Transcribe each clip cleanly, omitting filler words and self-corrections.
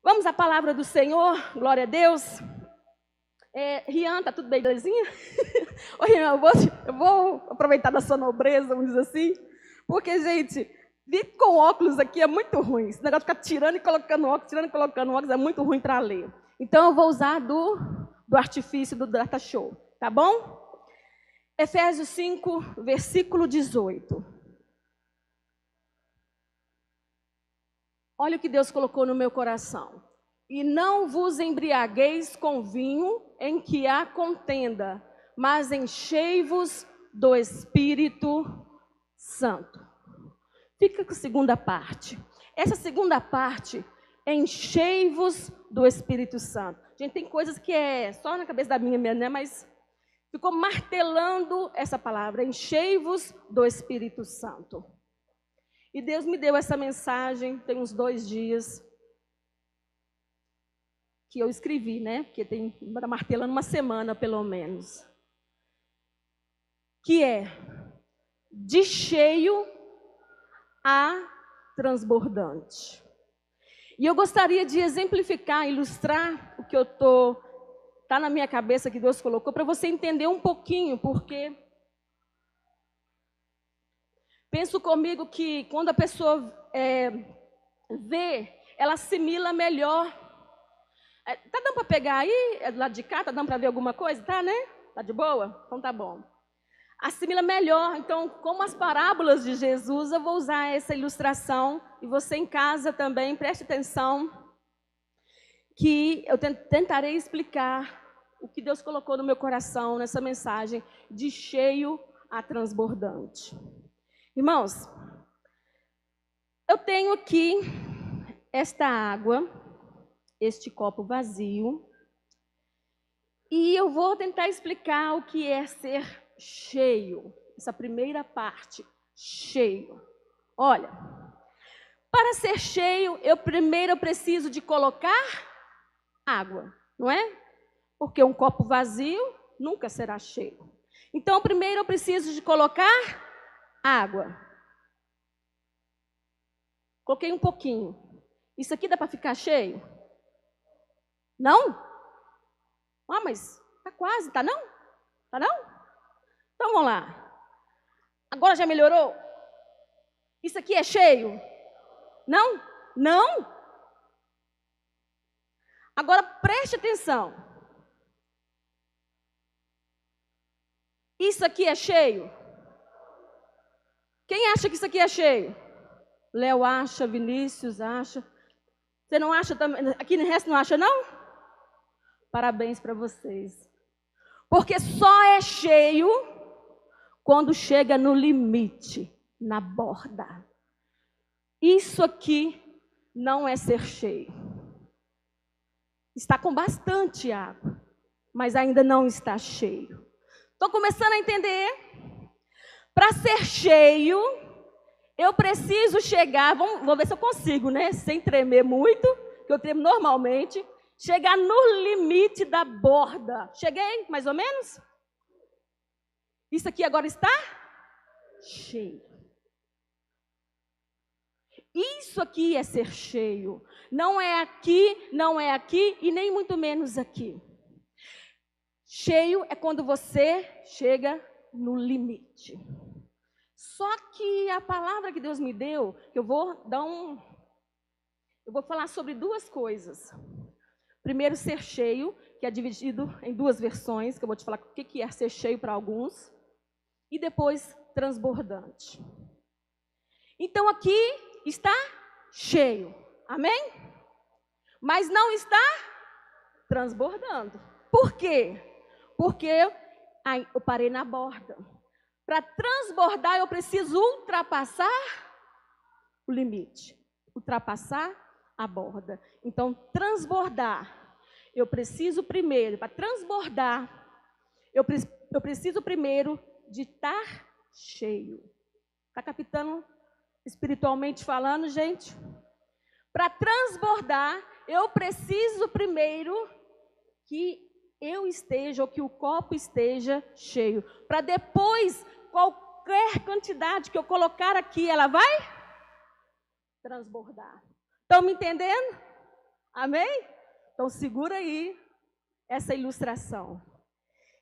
Vamos à palavra do Senhor, glória a Deus. Rian, tá tudo bem, belezinha? Ô, Rian, eu vou aproveitar da sua nobreza, vamos dizer assim, porque, gente, vir com óculos aqui é muito ruim. Esse negócio de ficar tirando e colocando óculos, é muito ruim para ler. Então, eu vou usar do artifício do Data Show, tá bom? Efésios 5, versículo 18. Olha o que Deus colocou no meu coração. E não vos embriagueis com vinho em que há contenda, mas enchei-vos do Espírito Santo. Fica com a segunda parte. Essa segunda parte, enchei-vos do Espírito Santo. Gente, tem coisas que é só na cabeça da minha, né? Mas ficou martelando essa palavra, enchei-vos do Espírito Santo. E Deus me deu essa mensagem, tem uns 2 dias, que eu escrevi, né? Porque tem martelando uma semana, pelo menos. Que é, de cheio a transbordante. E eu gostaria de exemplificar, ilustrar o que está na minha cabeça, que Deus colocou, para você entender um pouquinho, porque penso comigo que quando a pessoa vê, ela assimila melhor. Tá dando para pegar aí, do lado de cá? Tá dando para ver alguma coisa? Tá, né? Tá de boa? Então tá bom. Assimila melhor. Então, como as parábolas de Jesus, eu vou usar essa ilustração. E você em casa também, preste atenção, que eu tentarei explicar o que Deus colocou no meu coração nessa mensagem, de cheio a transbordante. Irmãos, eu tenho aqui esta água, este copo vazio, e eu vou tentar explicar o que é ser cheio, essa primeira parte, cheio. Olha, para ser cheio, eu preciso de colocar água, não é? Porque um copo vazio nunca será cheio. Então, primeiro eu preciso de colocar água. Coloquei um pouquinho. Isso aqui dá para ficar cheio? Não? Ah, mas tá quase, tá não? Tá não? Então vamos lá. Agora já melhorou? Isso aqui é cheio? Não? Não? Agora preste atenção. Isso aqui é cheio? Quem acha que isso aqui é cheio? Léo acha, Vinícius acha. Você não acha também? Aqui no resto não acha, não? Parabéns para vocês. Porque só é cheio quando chega no limite, na borda. Isso aqui não é ser cheio. Está com bastante água, mas ainda não está cheio. Estou começando a entender. Para ser cheio, eu preciso chegar, vou ver se eu consigo, né? Sem tremer muito, que eu tremo normalmente. Chegar no limite da borda. Cheguei, mais ou menos? Isso aqui agora está cheio. Isso aqui é ser cheio. Não é aqui e nem muito menos aqui. Cheio é quando você chega no limite. Só que a palavra que Deus me deu, que eu vou falar sobre 2 coisas. Primeiro, ser cheio, que é dividido em 2 versões, que eu vou te falar o que é ser cheio para alguns. E depois, transbordante. Então, aqui está cheio. Amém? Mas não está transbordando. Por quê? Porque eu parei na borda. Para transbordar, eu preciso ultrapassar o limite. Ultrapassar a borda. Então, transbordar. Eu preciso primeiro, para transbordar, eu preciso primeiro de estar cheio. Está captando espiritualmente falando, gente? Para transbordar, eu preciso primeiro que eu esteja, ou que o copo esteja cheio. Para depois, qualquer quantidade que eu colocar aqui, ela vai transbordar. Estão me entendendo? Amém? Então segura aí essa ilustração.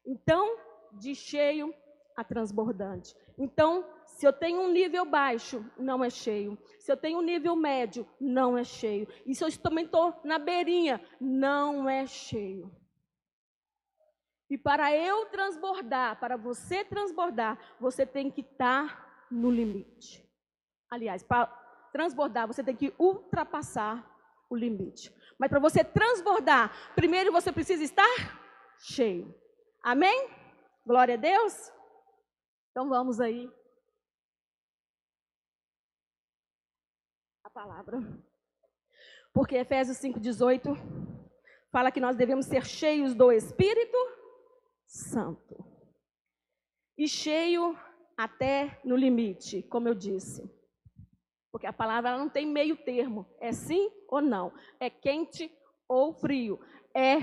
Então, de cheio a transbordante. Então, se eu tenho um nível baixo, não é cheio. Se eu tenho um nível médio, não é cheio. E se eu também estou na beirinha, não é cheio. E para eu transbordar, para você transbordar, você tem que estar no limite. Aliás, para transbordar, você tem que ultrapassar o limite. Mas para você transbordar, primeiro você precisa estar cheio. Amém? Glória a Deus. Então vamos aí. A palavra. Porque Efésios 5,18 fala que nós devemos ser cheios do Espírito Santo. E cheio até no limite, como eu disse. Porque a palavra ela não tem meio termo. É sim ou não. É quente ou frio. É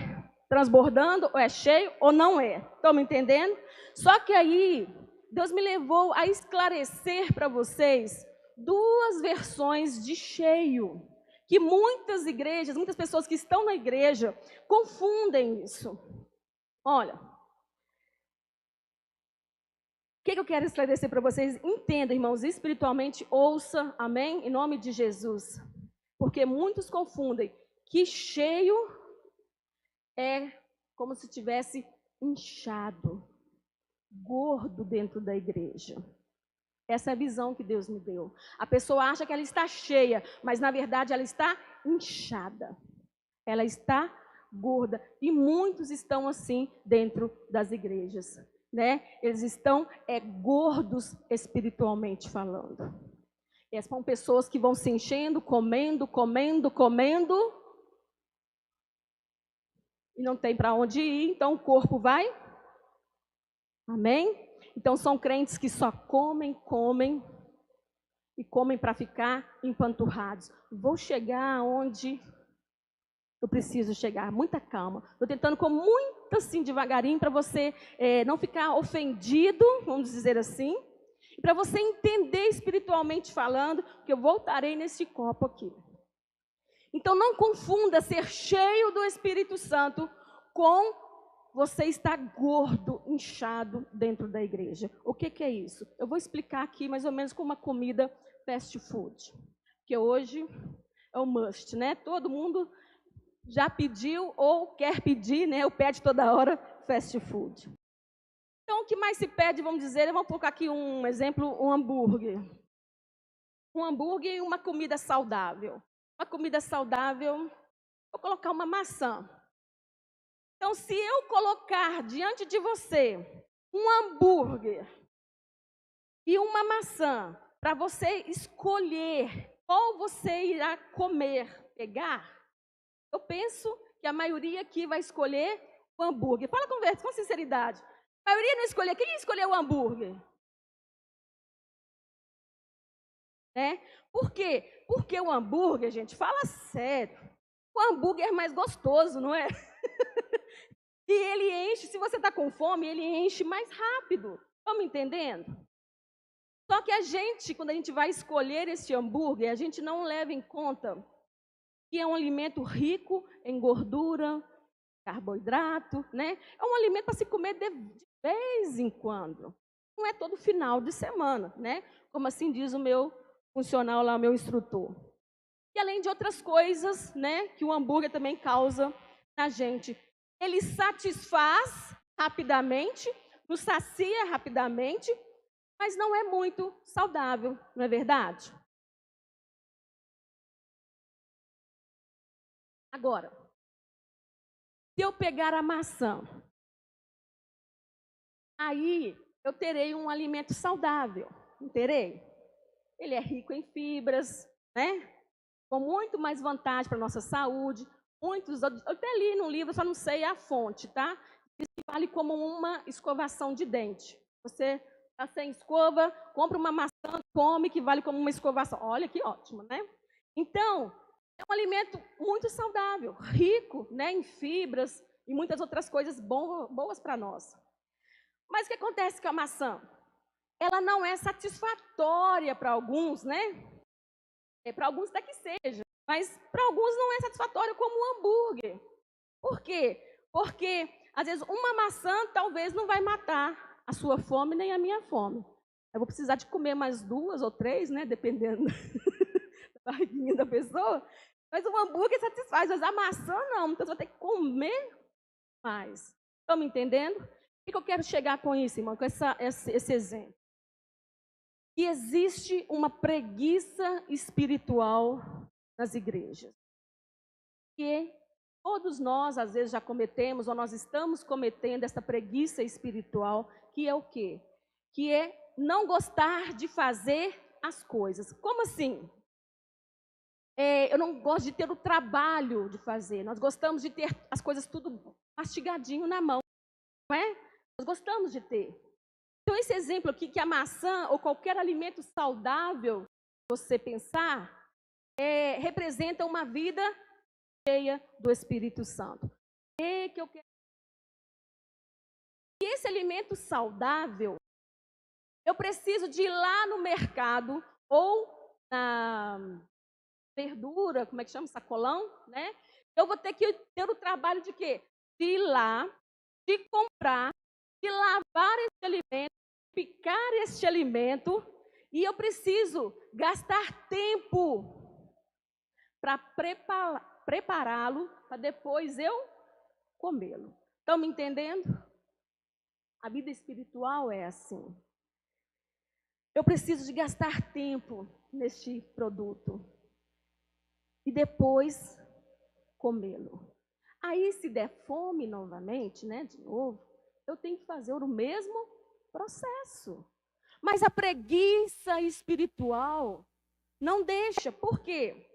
transbordando ou é cheio ou não é. Estão me entendendo? Só que aí, Deus me levou a esclarecer para vocês duas versões de cheio. Que muitas igrejas, muitas pessoas que estão na igreja, confundem isso. Olha, o que eu quero esclarecer para vocês? Entenda, irmãos, espiritualmente, ouça, amém? Em nome de Jesus. Porque muitos confundem que cheio é como se tivesse inchado, gordo dentro da igreja. Essa é a visão que Deus me deu. A pessoa acha que ela está cheia, mas na verdade ela está inchada. Ela está gorda. E muitos estão assim dentro das igrejas. Né? Eles estão gordos espiritualmente falando. Essas são pessoas que vão se enchendo, comendo, e não tem para onde ir, então o corpo vai. Amém? Então são crentes que só comem e comem para ficar empanturrados. Vou chegar onde eu preciso chegar, muita calma. Estou tentando com muito assim devagarinho para você não ficar ofendido, vamos dizer assim, e para você entender espiritualmente falando, que eu voltarei nesse copo aqui. Então não confunda ser cheio do Espírito Santo com você estar gordo, inchado dentro da igreja. O que é isso? Eu vou explicar aqui mais ou menos com uma comida fast food, que hoje é o must, né? Todo mundo já pediu ou quer pedir, né? Ou pede toda hora fast food. Então, o que mais se pede, vamos dizer, vamos colocar aqui um exemplo, um hambúrguer. Um hambúrguer e uma comida saudável. Uma comida saudável, vou colocar uma maçã. Então, se eu colocar diante de você um hambúrguer e uma maçã, para você escolher qual você irá comer, pegar, eu penso que a maioria aqui vai escolher o hambúrguer. Fala com sinceridade. A maioria não escolheu. Quem escolheu o hambúrguer? Né? Por quê? Porque o hambúrguer, gente, fala sério. O hambúrguer é mais gostoso, não é? E ele enche, se você está com fome, ele enche mais rápido. Estão me entendendo? Só que a gente, quando a gente vai escolher esse hambúrguer, a gente não leva em conta que é um alimento rico em gordura, carboidrato, né? É um alimento para se comer de vez em quando. Não é todo final de semana, né? Como assim diz o meu funcional lá, o meu instrutor. E além de outras coisas, né, que o hambúrguer também causa na gente. Ele satisfaz rapidamente, nos sacia rapidamente, mas não é muito saudável, não é verdade? Agora, se eu pegar a maçã, aí eu terei um alimento saudável, não terei? Ele é rico em fibras, né? Com muito mais vantagem para a nossa saúde. Muitos, eu até li num livro, só não sei a fonte, tá? Diz que vale como uma escovação de dente. Você está sem escova, compra uma maçã, come, que vale como uma escovação. Olha que ótimo, né? Então, é um alimento muito saudável, rico, né, em fibras e muitas outras coisas boas para nós. Mas o que acontece com a maçã? Ela não é satisfatória para alguns, né? Para alguns até que seja. Mas para alguns não é satisfatório como um hambúrguer. Por quê? Porque, às vezes, uma maçã talvez não vai matar a sua fome nem a minha fome. Eu vou precisar de comer mais 2 ou 3, né? Dependendo da barriguinha da pessoa. Mas o hambúrguer satisfaz, mas a maçã não. Então, você vai ter que comer mais. Estão me entendendo? O que eu quero chegar com isso, irmão? Com esse exemplo. Que existe uma preguiça espiritual nas igrejas. Que todos nós, às vezes, já cometemos, ou nós estamos cometendo essa preguiça espiritual, que é o quê? Que é não gostar de fazer as coisas. Como assim? Eu não gosto de ter o trabalho de fazer. Nós gostamos de ter as coisas tudo mastigadinho na mão, não é? Nós gostamos de ter. Então, esse exemplo aqui, que a maçã ou qualquer alimento saudável, você pensar, representa uma vida cheia do Espírito Santo. E esse alimento saudável, eu preciso de ir lá no mercado ou na verdura, como é que chama? Sacolão, né? Eu vou ter que ter o trabalho de quê? De ir lá, de comprar, de lavar esse alimento, picar este alimento, e eu preciso gastar tempo para prepará-lo, para depois eu comê-lo. Estão me entendendo? A vida espiritual é assim. Eu preciso de gastar tempo neste produto e depois comê-lo. Aí, se der fome novamente, né, de novo, eu tenho que fazer o mesmo processo. Mas a preguiça espiritual não deixa. Por quê?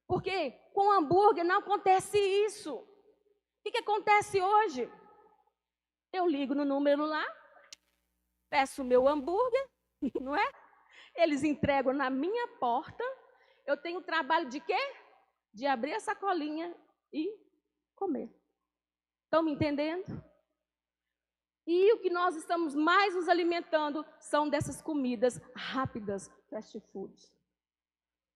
Porque com hambúrguer não acontece isso. O que acontece hoje? Eu ligo no número lá, peço o meu hambúrguer, não é? Eles entregam na minha porta. Eu tenho o trabalho de quê? De abrir a sacolinha e comer. Estão me entendendo? E o que nós estamos mais nos alimentando são dessas comidas rápidas, fast foods.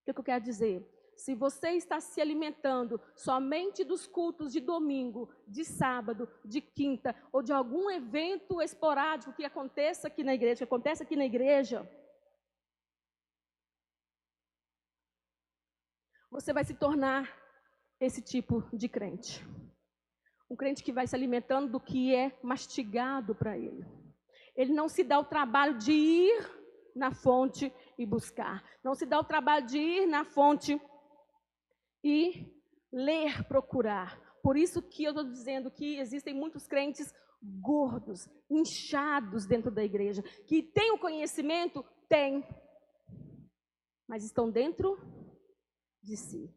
O que eu quero dizer? Se você está se alimentando somente dos cultos de domingo, de sábado, de quinta, ou de algum evento esporádico que aconteça aqui na igreja, você vai se tornar esse tipo de crente. Um crente que vai se alimentando do que é mastigado para ele. Ele não se dá o trabalho de ir na fonte e buscar. Não se dá o trabalho de ir na fonte e ler, procurar. Por isso que eu estou dizendo que existem muitos crentes gordos, inchados dentro da igreja, que têm o conhecimento? Tem, mas estão dentro de si.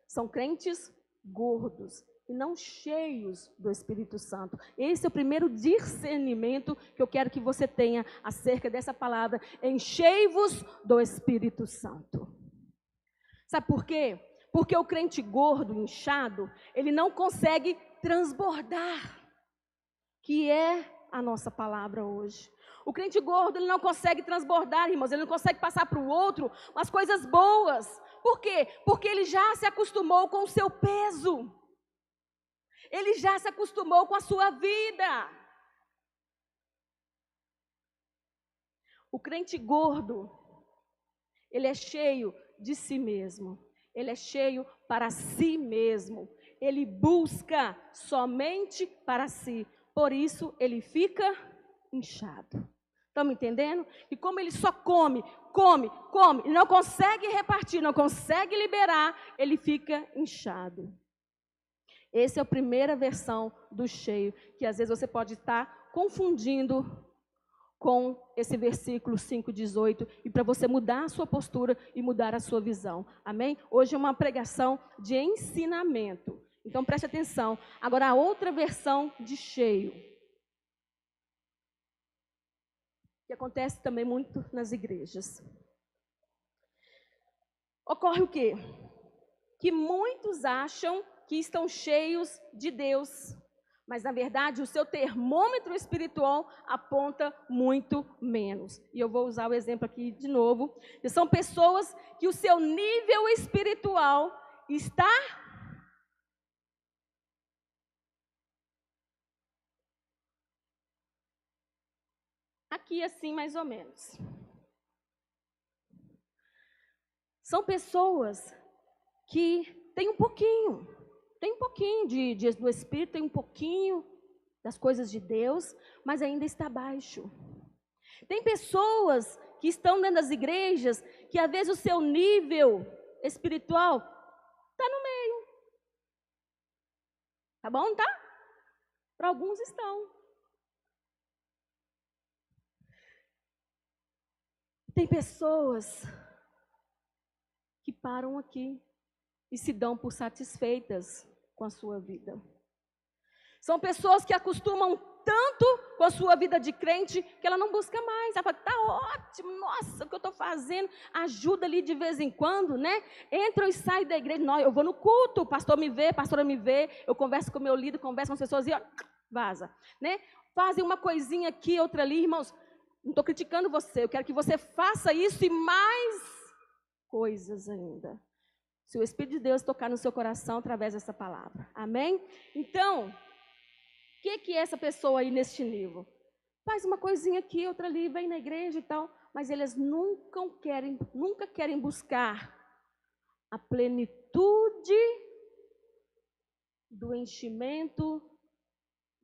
São crentes gordos e não cheios do Espírito Santo. Esse é o primeiro discernimento que eu quero que você tenha acerca dessa palavra: enchei-vos do Espírito Santo. Sabe por quê? Porque o crente gordo, inchado, ele não consegue transbordar, que é a nossa palavra hoje. O crente gordo, ele não consegue transbordar, irmãos, ele não consegue passar para o outro as coisas boas. Por quê? Porque ele já se acostumou com o seu peso. Ele já se acostumou com a sua vida. O crente gordo, ele é cheio de si mesmo. Ele é cheio para si mesmo. Ele busca somente para si. Por isso, ele fica inchado. Estão me entendendo? E como ele só come, e não consegue repartir, não consegue liberar, ele fica inchado. Essa é a primeira versão do cheio, que às vezes você pode estar confundindo com esse versículo 5:18, e para você mudar a sua postura e mudar a sua visão. Amém? Hoje é uma pregação de ensinamento. Então preste atenção. Agora a outra versão de cheio, que acontece também muito nas igrejas. Ocorre o quê? Que muitos acham que estão cheios de Deus, mas na verdade o seu termômetro espiritual aponta muito menos. E eu vou usar o exemplo aqui de novo. E são pessoas que o seu nível espiritual está aqui assim, mais ou menos. São pessoas que têm um pouquinho do Espírito, tem um pouquinho das coisas de Deus, mas ainda está baixo. Tem pessoas que estão dentro das igrejas, que às vezes o seu nível espiritual está no meio. Tá bom, tá? Para alguns estão. Tem pessoas que param aqui e se dão por satisfeitas com a sua vida. São pessoas que acostumam tanto com a sua vida de crente que ela não busca mais. Ela fala, tá ótimo, nossa, o que eu estou fazendo ajuda ali de vez em quando, né? Entra e sai da igreja, não, eu vou no culto, o pastor me vê, a pastora me vê, eu converso com o meu líder, converso com as pessoas e ó, vaza, né? Fazem uma coisinha aqui, outra ali, irmãos, não estou criticando você, eu quero que você faça isso e mais coisas ainda. Se o Espírito de Deus tocar no seu coração através dessa palavra. Amém? Então, o que é essa pessoa aí neste nível? Faz uma coisinha aqui, outra ali, vem na igreja e tal, mas eles nunca querem buscar a plenitude do enchimento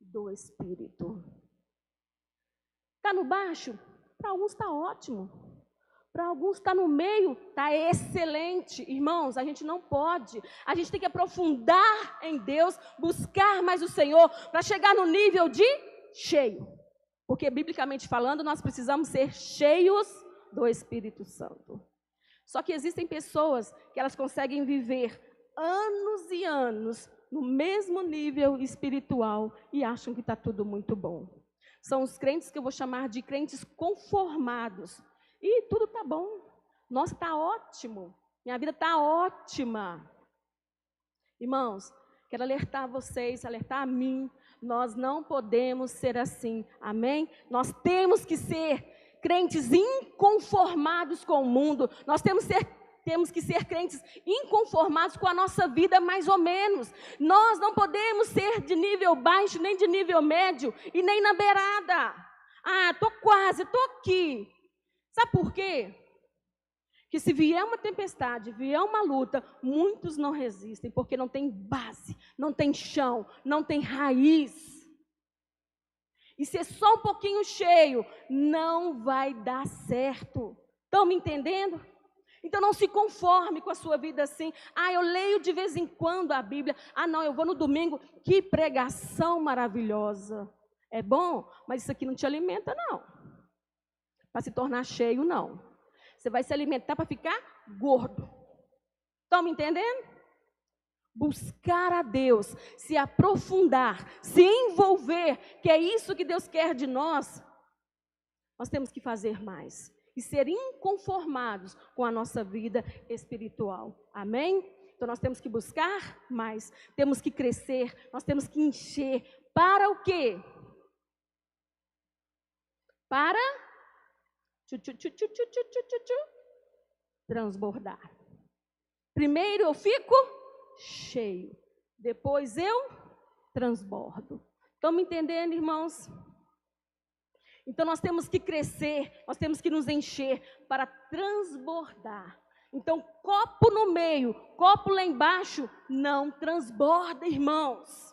do Espírito. Está no baixo? Para alguns está ótimo. Para alguns está no meio, está excelente. Irmãos, a gente não pode. A gente tem que aprofundar em Deus, buscar mais o Senhor, para chegar no nível de cheio. Porque, biblicamente falando, nós precisamos ser cheios do Espírito Santo. Só que existem pessoas que elas conseguem viver anos e anos no mesmo nível espiritual e acham que está tudo muito bom. São os crentes que eu vou chamar de crentes conformados. E tudo está bom. Nossa, está ótimo. Minha vida está ótima. Irmãos, quero alertar vocês, alertar a mim. Nós não podemos ser assim. Amém? Nós temos que ser crentes inconformados com o mundo. Nós temos que ser crentes inconformados com a nossa vida, mais ou menos. Nós não podemos ser de nível baixo, nem de nível médio, e nem na beirada. Ah, estou quase, estou aqui. Sabe por quê? Que se vier uma tempestade, vier uma luta, muitos não resistem, porque não tem base, não tem chão, não tem raiz. E se é só um pouquinho cheio, não vai dar certo. Estão me entendendo? Então não se conforme com a sua vida assim. Ah, eu leio de vez em quando a Bíblia. Ah, não, eu vou no domingo. Que pregação maravilhosa. É bom, mas isso aqui não te alimenta, não. Para se tornar cheio, não. Você vai se alimentar para ficar gordo. Estão me entendendo? Buscar a Deus, se aprofundar, se envolver, que é isso que Deus quer de nós. Nós temos que fazer mais. E ser inconformados com a nossa vida espiritual. Amém? Então nós temos que buscar mais. Temos que crescer, nós temos que encher. Para o quê? Para transbordar. Primeiro eu fico cheio, depois eu transbordo. Estão me entendendo, irmãos? Então nós temos que crescer, nós temos que nos encher para transbordar. Então copo no meio, copo lá embaixo, não transborda, irmãos.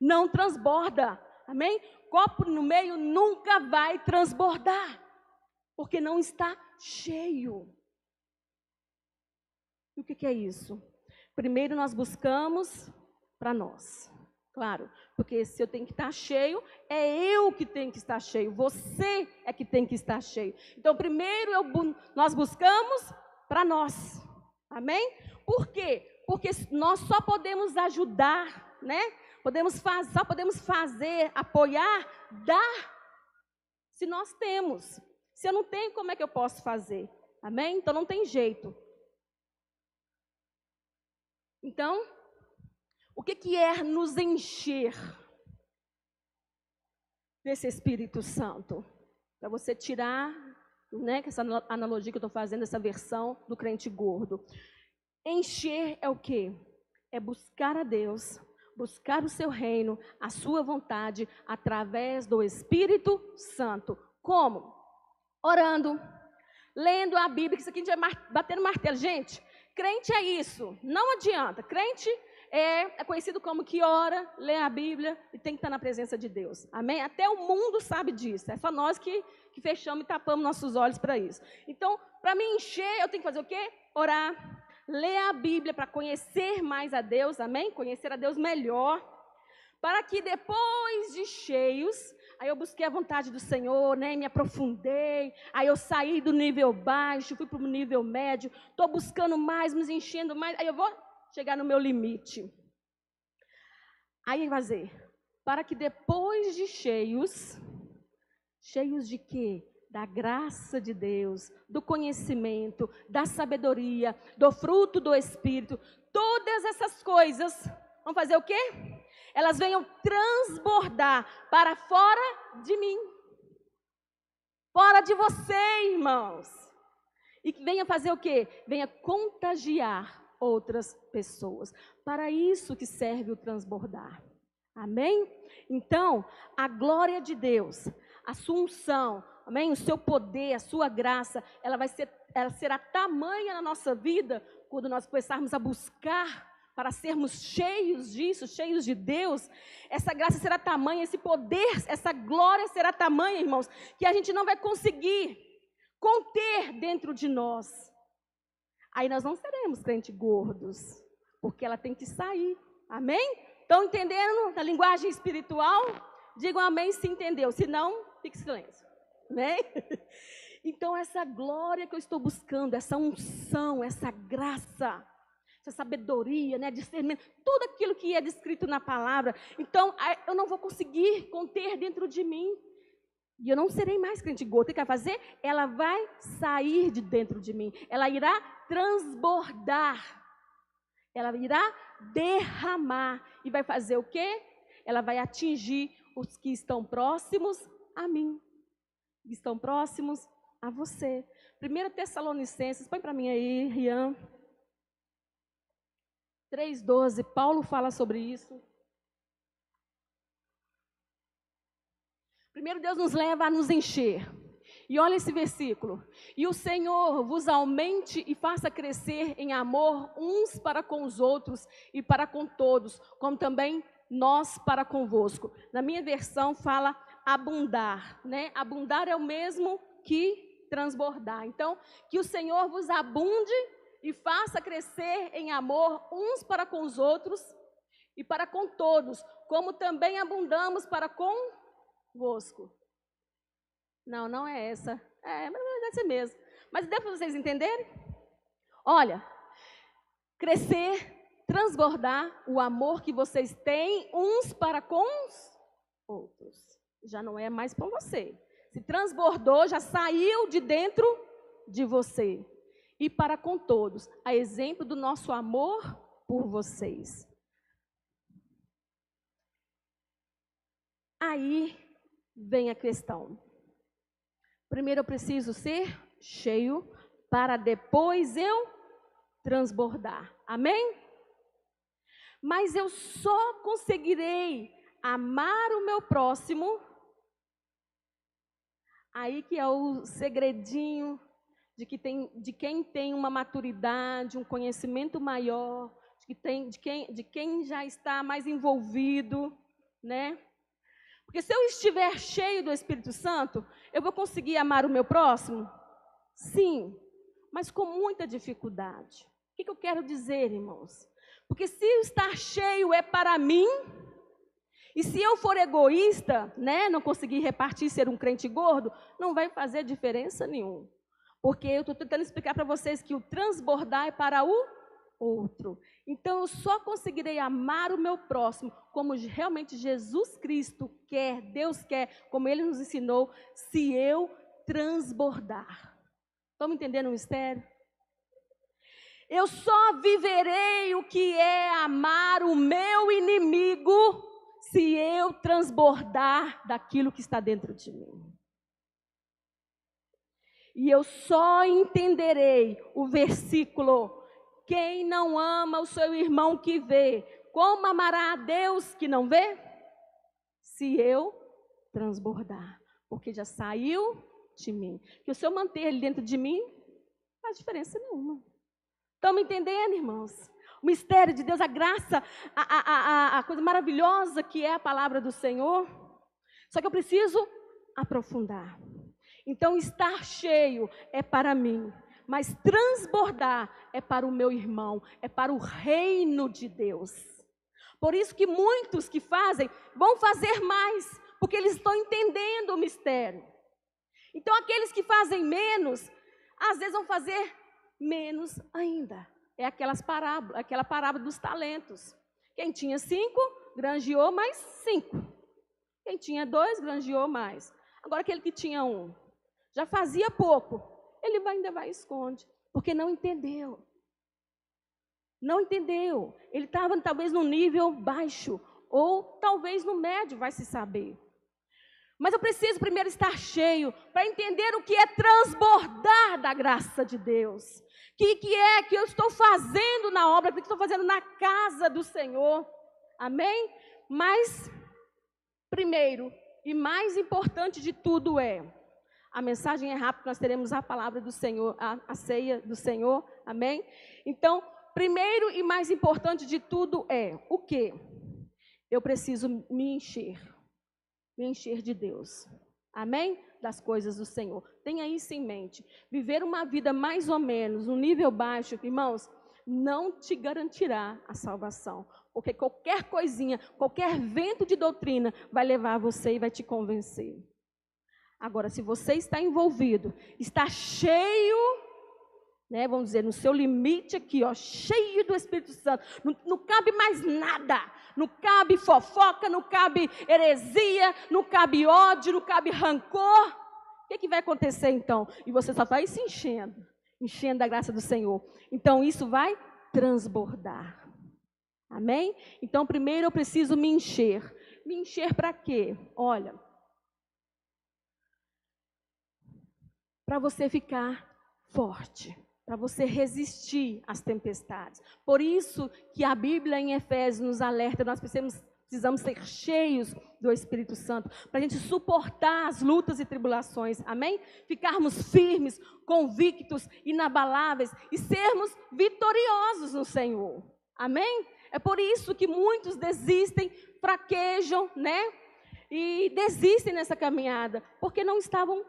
Não transborda, amém? Copo no meio nunca vai transbordar, porque não está cheio. E o que é isso? Primeiro nós buscamos para nós. Claro, porque se eu tenho que estar cheio, é eu que tenho que estar cheio. Você é que tem que estar cheio. Então, primeiro nós buscamos para nós. Amém? Por quê? Porque nós só podemos ajudar, né? Só podemos fazer, apoiar, dar, se nós temos. Se eu não tenho, como é que eu posso fazer? Amém? Então, não tem jeito. Então, o que é nos encher desse Espírito Santo? Para você tirar, né, essa analogia que eu estou fazendo, essa versão do crente gordo. Encher é o quê? É buscar a Deus, buscar o seu reino, a sua vontade, através do Espírito Santo. Como? Orando, lendo a Bíblia, que isso aqui a gente vai batendo martelo. Gente, crente é isso, não adianta. Crente é conhecido como que ora, lê a Bíblia e tem que estar na presença de Deus. Amém? Até o mundo sabe disso, é só nós que fechamos e tapamos nossos olhos para isso. Então, para me encher, eu tenho que fazer o quê? Orar. Ler a Bíblia para conhecer mais a Deus, amém? Conhecer a Deus melhor, para que depois de cheios, aí eu busquei a vontade do Senhor, né? Me aprofundei, aí eu saí do nível baixo, fui para o nível médio, estou buscando mais, me enchendo mais, aí eu vou chegar no meu limite. Aí vai dizer, para que depois de cheios de quê? Da graça de Deus, do conhecimento, da sabedoria, do fruto do Espírito, todas essas coisas vão fazer o quê? Elas venham transbordar para fora de mim, fora de você, irmãos. E que venha fazer o quê? Venha contagiar outras pessoas. Para isso que serve o transbordar. Amém? Então, a glória de Deus, a sua unção, amém? O seu poder, a sua graça, ela será tamanha na nossa vida, quando nós começarmos a buscar para sermos cheios disso, cheios de Deus. Essa graça será tamanha, esse poder, essa glória será tamanha, irmãos, que a gente não vai conseguir conter dentro de nós. Aí nós não seremos crentes gordos, porque ela tem que sair. Amém? Estão entendendo na linguagem espiritual? Digam amém se entendeu, se não, fique em silêncio. Né? Então essa glória que eu estou buscando, essa unção, essa graça, essa sabedoria, né, discernimento, tudo aquilo que é descrito na palavra, então eu não vou conseguir conter dentro de mim, e eu não serei mais crente gordo. O que vai fazer? Ela vai sair de dentro de mim, ela irá transbordar, ela irá derramar, e vai fazer o quê? Ela vai atingir os que estão próximos a mim, que estão próximos a você. 1 Tessalonicenses, põe para mim aí, Rian. 3,12, Paulo fala sobre isso. Primeiro Deus nos leva a nos encher. E olha esse versículo. E o Senhor vos aumente e faça crescer em amor uns para com os outros e para com todos, como também nós para convosco. Na minha versão fala abundar, né? Abundar é o mesmo que transbordar. Então, que o Senhor vos abunde e faça crescer em amor uns para com os outros e para com todos, como também abundamos para convosco. Não, não é essa. Mas deve ser mesmo. Mas deu para vocês entenderem? Olha, crescer, transbordar o amor que vocês têm uns para com os outros. Já não é mais com você. Se transbordou, já saiu de dentro de você. E para com todos, a exemplo do nosso amor por vocês. Aí vem a questão. Primeiro eu preciso ser cheio, para depois eu transbordar. Amém? Mas eu só conseguirei amar o meu próximo. Aí que é o segredinho de quem tem uma maturidade, um conhecimento maior, de quem já está mais envolvido, né? Porque se eu estiver cheio do Espírito Santo, eu vou conseguir amar o meu próximo? Sim, mas com muita dificuldade. O que eu quero dizer, irmãos? Porque se eu estar cheio é para mim, e se eu for egoísta, né, não conseguir repartir, ser um crente gordo, não vai fazer diferença nenhuma. Porque eu estou tentando explicar para vocês que o transbordar é para o outro. Então eu só conseguirei amar o meu próximo como realmente Jesus Cristo quer, Deus quer, como Ele nos ensinou, se eu transbordar. Estão entendendo o mistério? Eu só viverei o que é amar o meu inimigo se eu transbordar daquilo que está dentro de mim. E eu só entenderei o versículo Quem não ama o seu irmão que vê, como amará a Deus que não vê? Se eu transbordar, porque já saiu de mim. Que se eu manter ele dentro de mim, não faz diferença nenhuma. Estão me entendendo, irmãos? O mistério de Deus, a graça, a coisa maravilhosa que é a palavra do Senhor. Só que eu preciso aprofundar. Então, estar cheio é para mim, mas transbordar é para o meu irmão, é para o reino de Deus. Por isso que muitos que fazem, vão fazer mais, porque eles estão entendendo o mistério. Então, aqueles que fazem menos, às vezes vão fazer menos ainda. É aquela parábola dos talentos. Quem tinha 5, granjeou mais 5. Quem tinha 2, granjeou mais. Agora, aquele que tinha 1, já fazia pouco, ele ainda vai e esconde, porque não entendeu. Não entendeu. Ele estava talvez no nível baixo, ou talvez no médio, vai se saber. Mas eu preciso primeiro estar cheio, para entender o que é transbordar da graça de Deus. O que é que eu estou fazendo na obra, o que estou fazendo na casa do Senhor. Amém? Mas, primeiro e mais importante de tudo a mensagem é rápida, nós teremos a palavra do Senhor, a ceia do Senhor. Amém? Então, primeiro e mais importante de tudo o quê? Eu preciso me encher de Deus. Amém? Das coisas do Senhor. Tenha isso em mente. Viver uma vida mais ou menos, um nível baixo, irmãos, não te garantirá a salvação. Porque qualquer coisinha, qualquer vento de doutrina vai levar você e vai te convencer. Agora, se você está envolvido, está cheio, vamos dizer, no seu limite aqui, cheio do Espírito Santo, não cabe mais nada, não cabe fofoca, não cabe heresia, não cabe ódio, não cabe rancor. O que vai acontecer então? E você só vai se enchendo da graça do Senhor. Então isso vai transbordar. Amém? Então primeiro eu preciso me encher. Me encher para quê? Olha, para você ficar forte, para você resistir às tempestades. Por isso que a Bíblia em Efésios nos alerta, nós precisamos ser cheios do Espírito Santo, para a gente suportar as lutas e tribulações, amém? Ficarmos firmes, convictos, inabaláveis e sermos vitoriosos no Senhor, amém? É por isso que muitos desistem, fraquejam, e desistem nessa caminhada, porque não estavam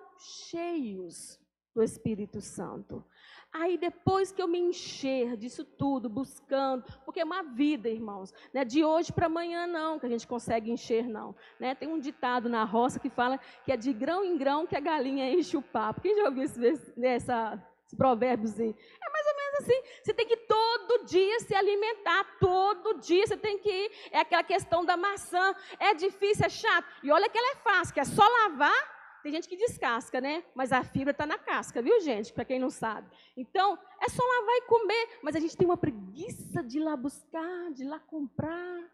cheios do Espírito Santo. Aí depois que eu me encher disso tudo, buscando, porque é uma vida, irmãos, de hoje para amanhã não, que a gente consegue encher não. Tem um ditado na roça que fala que é de grão em grão que a galinha enche o papo. Quem já ouviu esse provérbiozinho? É mais ou menos assim, você tem que todo dia se alimentar, todo dia você tem que ir. É aquela questão da maçã, é difícil, é chato, e olha que ela é fácil, que é só lavar. Tem gente que descasca, mas a fibra está na casca, viu, gente? Para quem não sabe. Então, é só lavar e comer. Mas a gente tem uma preguiça de ir lá buscar, de ir lá comprar.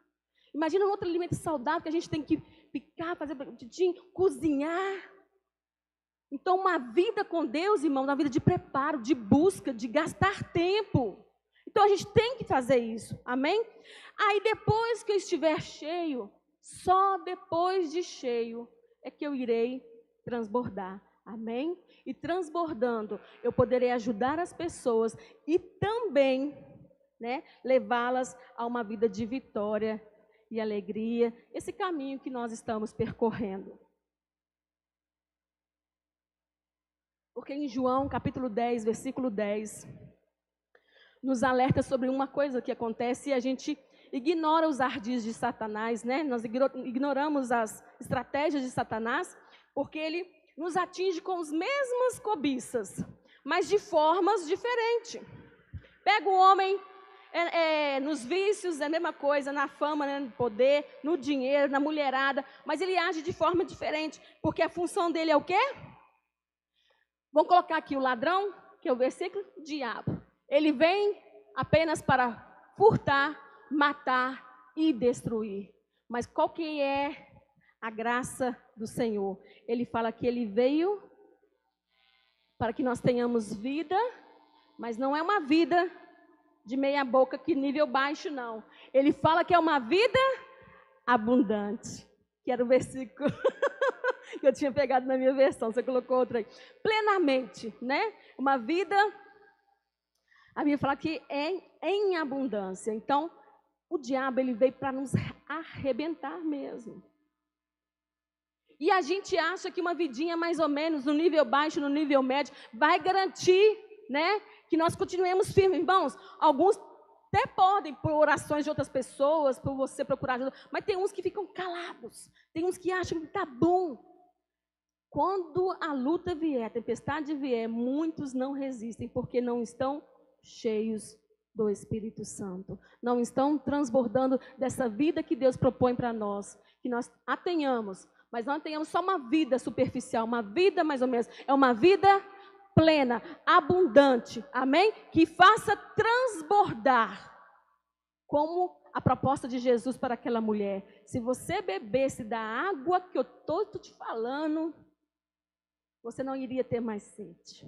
Imagina um outro alimento saudável que a gente tem que picar, fazer cozinhar. Então, uma vida com Deus, irmão, uma vida de preparo, de busca, de gastar tempo. Então, a gente tem que fazer isso, amém? Aí, depois que eu estiver cheio, só depois de cheio, é que eu irei transbordar, amém? E transbordando, eu poderei ajudar as pessoas e também, levá-las a uma vida de vitória e alegria, esse caminho que nós estamos percorrendo. Porque em João, capítulo 10, versículo 10, nos alerta sobre uma coisa que acontece e a gente ignora os ardis de Satanás, Nós ignoramos as estratégias de Satanás, porque ele nos atinge com as mesmas cobiças, mas de formas diferentes. Pega o homem nos vícios, é a mesma coisa, na fama, no poder, no dinheiro, na mulherada, mas ele age de forma diferente, porque a função dele é o quê? Vamos colocar aqui o ladrão, que é o versículo, diabo. Ele vem apenas para furtar, matar e destruir. Mas qual que é a graça do Senhor? Ele fala que ele veio para que nós tenhamos vida, mas não é uma vida de meia boca, que nível baixo não. Ele fala que é uma vida abundante, que era o versículo que eu tinha pegado na minha versão, você colocou outra aí. Plenamente, né? Uma vida, a Bíblia fala que é em abundância. Então, o diabo, ele veio para nos arrebentar mesmo. E a gente acha que uma vidinha mais ou menos, no nível baixo, no nível médio, vai garantir, né, que nós continuemos firmes. Irmãos, alguns até podem, por orações de outras pessoas, por você procurar ajuda, mas tem uns que ficam calados, tem uns que acham que está bom. Quando a luta vier, a tempestade vier, muitos não resistem, porque não estão cheios do Espírito Santo, não estão transbordando dessa vida que Deus propõe para nós, que nós a tenhamos, mas não tenhamos só uma vida superficial, uma vida mais ou menos, é uma vida plena, abundante, amém? Que faça transbordar, como a proposta de Jesus para aquela mulher. Se você bebesse da água que eu estou te falando, você não iria ter mais sede.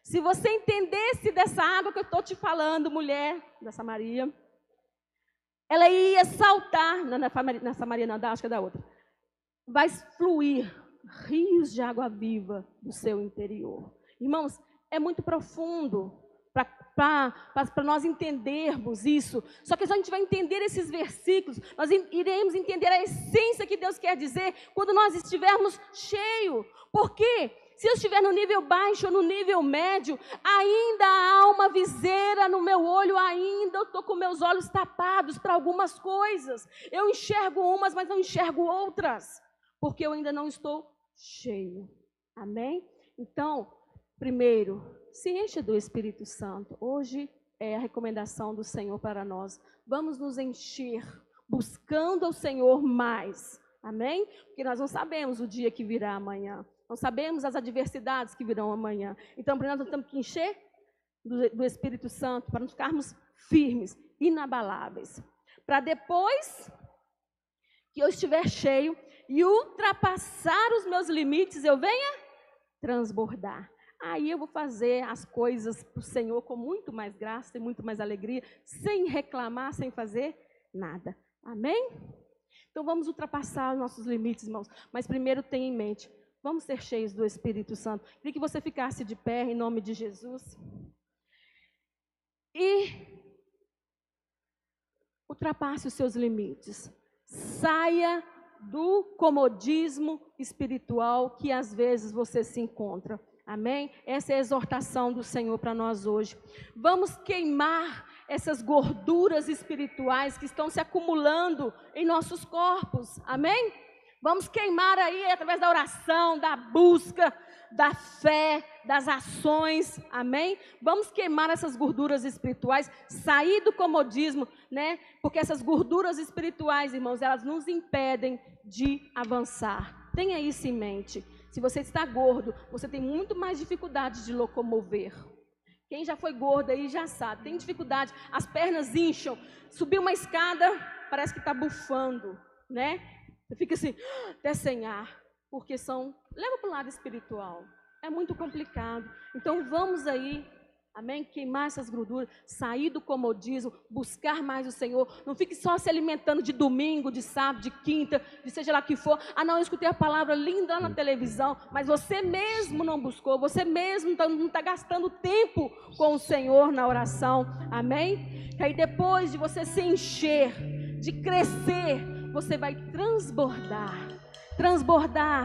Se você entendesse dessa água que eu estou te falando, mulher da Samaria, ela ia saltar, na Samaria não, acho que é da outra, vai fluir rios de água viva do seu interior. Irmãos, é muito profundo para nós entendermos isso. Só que a gente vai entender esses versículos, nós iremos entender a essência que Deus quer dizer quando nós estivermos cheios. Por quê? Se eu estiver no nível baixo ou no nível médio, ainda há uma viseira no meu olho, ainda eu estou com meus olhos tapados para algumas coisas. Eu enxergo umas, mas não enxergo outras, porque eu ainda não estou cheio. Amém? Então, primeiro, se encha do Espírito Santo. Hoje é a recomendação do Senhor para nós. Vamos nos encher, buscando ao Senhor mais. Amém? Porque nós não sabemos o dia que virá amanhã. Não sabemos as adversidades que virão amanhã. Então, primeiro nós temos que encher do Espírito Santo para não ficarmos firmes, inabaláveis. Para depois que eu estiver cheio e ultrapassar os meus limites, eu venha transbordar. Aí eu vou fazer as coisas para o Senhor com muito mais graça e muito mais alegria, sem reclamar, sem fazer nada. Amém? Então vamos ultrapassar os nossos limites, irmãos. Mas primeiro tenha em mente, vamos ser cheios do Espírito Santo. Queria que você ficasse de pé em nome de Jesus. E ultrapasse os seus limites. Saia do comodismo espiritual que às vezes você se encontra. Amém? Essa é a exortação do Senhor para nós hoje. Vamos queimar essas gorduras espirituais que estão se acumulando em nossos corpos. Amém? Vamos queimar aí através da oração, da busca, da fé, das ações. Amém? Vamos queimar essas gorduras espirituais, sair do comodismo, né? Porque essas gorduras espirituais, irmãos, elas nos impedem de avançar. Tenha isso em mente. Se você está gordo, você tem muito mais dificuldade de locomover. Quem já foi gordo aí já sabe, tem dificuldade, as pernas incham, subir uma escada parece que está bufando, né? Você fica assim, até sem ar, porque leva para o lado espiritual, é muito complicado. Então vamos aí, amém? Queimar essas gorduras, sair do comodismo, buscar mais o Senhor. Não fique só se alimentando de domingo, de sábado, de quinta, de seja lá o que for. Ah, não, eu escutei a palavra linda lá na televisão, mas você mesmo não buscou, você mesmo não está gastando tempo com o Senhor na oração, amém? Que aí depois de você se encher, de crescer, você vai transbordar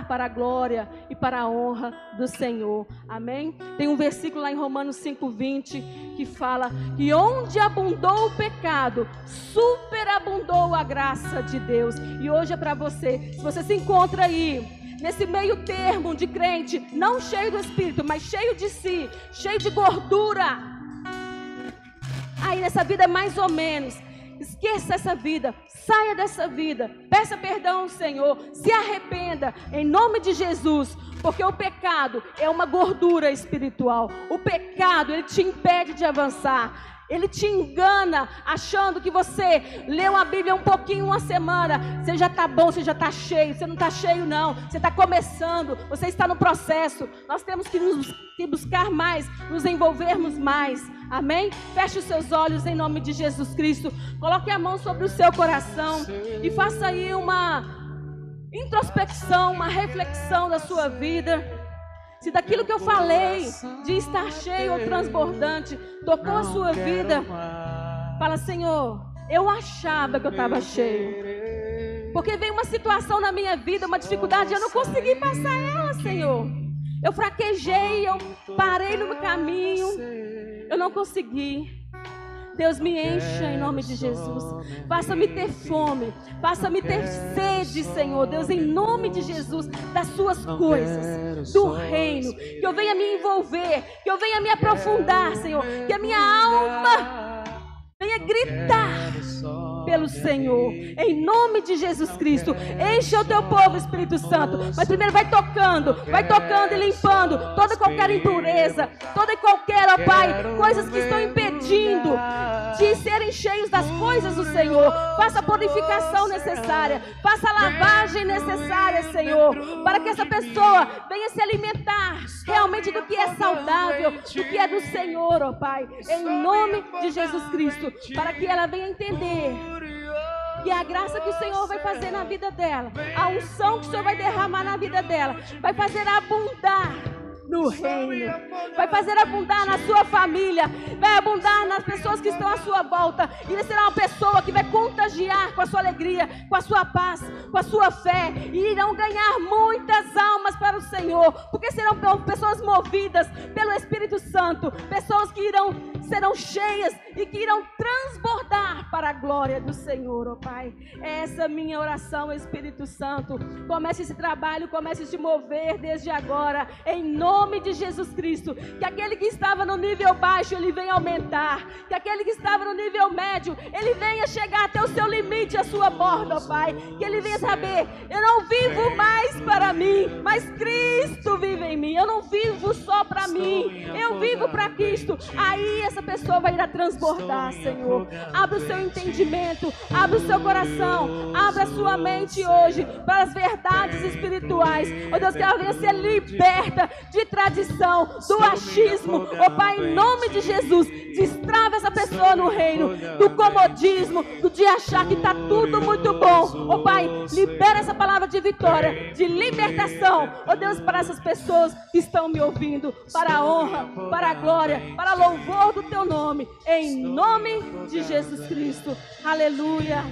para a glória e para a honra do Senhor, amém? Tem um versículo lá em Romanos 5:20 que fala que onde abundou o pecado, superabundou a graça de Deus. E hoje é para você, se você se encontra aí nesse meio termo de crente, não cheio do Espírito, mas cheio de si, cheio de gordura, aí nessa vida mais ou menos, esqueça essa vida, saia dessa vida, peça perdão ao Senhor, se arrependa em nome de Jesus, porque o pecado é uma gordura espiritual. O pecado, ele te impede de avançar. Ele te engana, achando que você leu a Bíblia um pouquinho, uma semana, você já está bom, você já está cheio. Você não está cheio não, você está começando, você está no processo. Nós temos que buscar mais, nos envolvermos mais, amém? Feche os seus olhos em nome de Jesus Cristo, coloque a mão sobre o seu coração e faça aí uma introspecção, uma reflexão da sua vida. Se daquilo que eu falei, de estar cheio ou transbordante, tocou a sua vida, fala: Senhor, eu achava que eu estava cheio, porque veio uma situação na minha vida, uma dificuldade, eu não consegui passar ela, Senhor. Eu fraquejei, eu parei no caminho, eu não consegui. Deus, me encha em nome de Jesus. Faça-me ter fome, faça-me ter sede, Senhor. Deus, em nome de Jesus, das suas coisas, do reino. Que eu venha me envolver, que eu venha me aprofundar, Senhor. Que a minha alma venha gritar pelo Senhor, em nome de Jesus Cristo. Enche o teu povo, Espírito Santo. Mas primeiro vai tocando e limpando toda e qualquer impureza, toda e qualquer, ó Pai, coisas que estão impedindo de serem cheios das coisas do Senhor. Faça a purificação necessária, faça a lavagem necessária, Senhor, para que essa pessoa venha se alimentar realmente do que é saudável, do que é do Senhor, ó Pai, em nome de Jesus Cristo, para que ela venha entender que a graça que o Senhor vai fazer na vida dela, a unção que o Senhor vai derramar na vida dela, vai fazer abundar no reino, vai fazer abundar na sua família, vai abundar nas pessoas que estão à sua volta. E ele será uma pessoa que vai contagiar com a sua alegria, com a sua paz, com a sua fé, e irão ganhar muitas almas para o Senhor, porque serão pessoas movidas pelo Espírito Santo, pessoas que serão cheias e que irão transbordar para a glória do Senhor, ó Pai. Essa é a minha oração, Espírito Santo. Comece esse trabalho, comece a se mover desde agora, em nome de Jesus Cristo. Que aquele que estava no nível baixo, ele venha aumentar. Que aquele que estava no nível médio, ele venha chegar até o seu limite, a sua borda, ó Pai. Que ele venha saber: eu não vivo mais para mim, mas Cristo vive em mim. Eu não vivo só para mim, eu vivo para Cristo. Aí essa pessoa vai ir a transbordar, Senhor. Abra o seu entendimento, abra o seu coração, abra a sua mente hoje para as verdades espirituais. Ó Deus, que ela venha ser liberta de tradição, do achismo. Ó Pai, em nome de Jesus, destrava essa pessoa no reino do comodismo, do de achar que está tudo muito bom. Ó Pai, libera essa palavra de vitória, de libertação, ó Deus, para essas pessoas que estão me ouvindo, para a honra, para a glória, para louvor do teu nome, em nome de Jesus Cristo. Aleluia.